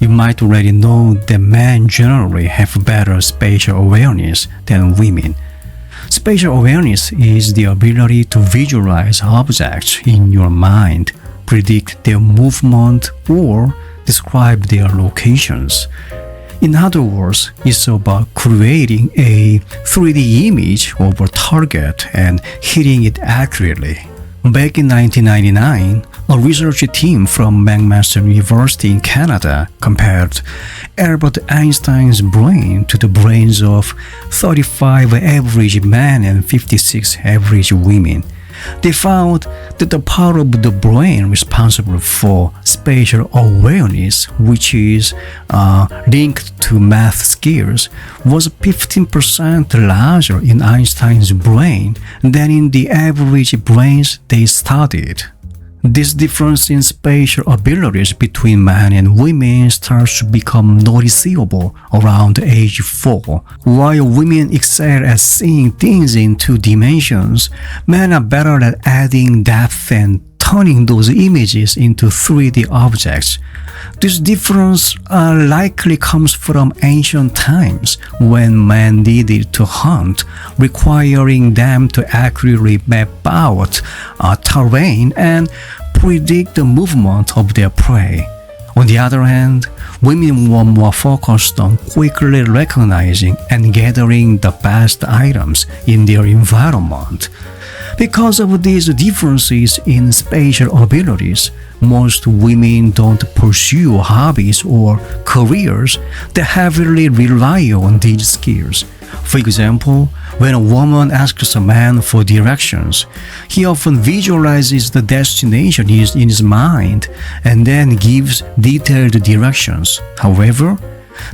you might already know that men generally have better spatial awareness than women. Spatial awareness is the ability to visualize objects in your mind, predict their movement, or describe their locations. In other words, it's about creating a 3D image of a target and hitting it accurately. Back in 1999, a research team from McMaster University in Canada compared Albert Einstein's brain to the brains of 35 average men and 56 average women. They found that the part of the brain responsible for spatial awareness, which is linked to math skills, was 15% larger in Einstein's brain than in the average brains they studied. This difference in spatial abilities between men and women starts to become noticeable around age 4. While women excel at seeing things in 2 dimensions, men are better at adding depth and turning those images into 3D objects. This difference likely comes from ancient times when men needed to hunt, requiring them to accurately map out terrain and predict the movement of their prey. On the other hand, women were more focused on quickly recognizing and gathering the best items in their environment. Because of these differences in spatial abilities, most women don't pursue hobbies or careers that heavily rely on these skills. For example, when a woman asks a man for directions, he often visualizes the destination in his mind and then gives detailed directions. However,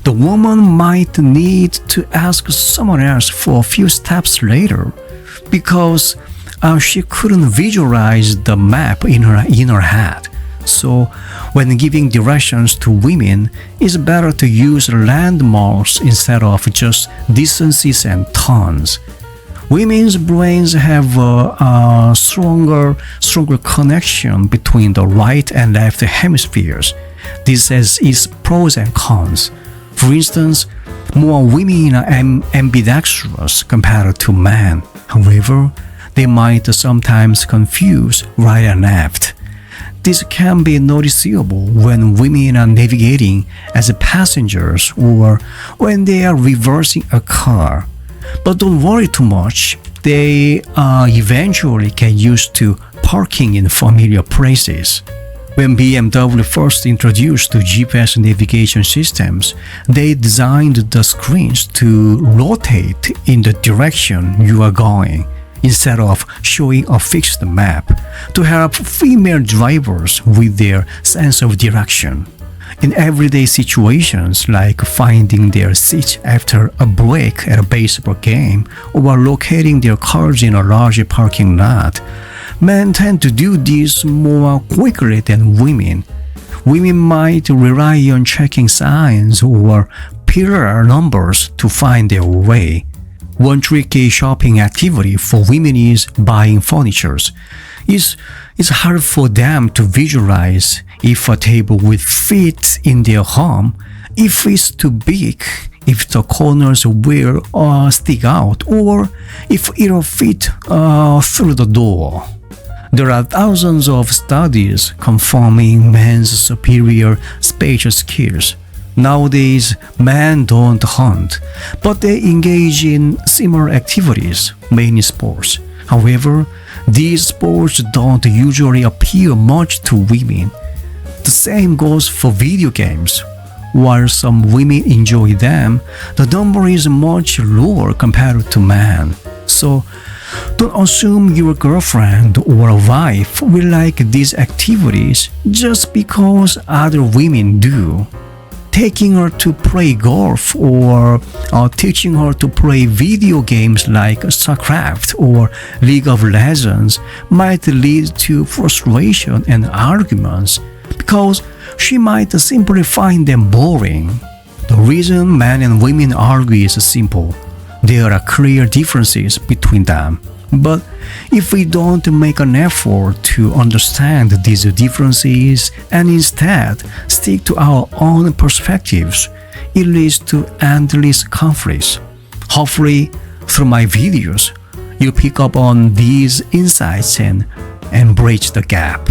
the woman might need to ask someone else for a few steps later because she couldn't visualize the map in her head. So, when giving directions to women, it's better to use landmarks instead of just distances and tons. Women's brains have a stronger connection between the right and left hemispheres. This has its pros and cons. For instance, more women are ambidextrous compared to men. However, they might sometimes confuse right and left. This can be noticeable when women are navigating as passengers or when they are reversing a car. But don't worry too much, they eventually get used to parking in familiar places. When BMW first introduced the GPS navigation systems, they designed the screens to rotate in the direction you are going, instead of showing a fixed map, to help female drivers with their sense of direction. In everyday situations like finding their seat after a break at a baseball game or locating their cars in a large parking lot, men tend to do this more quickly than women. Women might rely on checking signs or pillar numbers to find their way. One tricky shopping activity for women is buying furniture. It's hard for them to visualize if a table will fit in their home, if it's too big, if the corners will stick out, or if it'll fit through the door. There are thousands of studies confirming men's superior spatial skills. Nowadays, men don't hunt, but they engage in similar activities, mainly sports. However, these sports don't usually appeal much to women. The same goes for video games. While some women enjoy them, the number is much lower compared to men. So, don't assume your girlfriend or a wife will like these activities just because other women do. Taking her to play golf or teaching her to play video games like StarCraft or League of Legends might lead to frustration and arguments because she might simply find them boring. The reason men and women argue is simple. There are clear differences between them. But if we don't make an effort to understand these differences and instead stick to our own perspectives, it leads to endless conflicts. Hopefully, through my videos, you pick up on these insights and bridge the gap.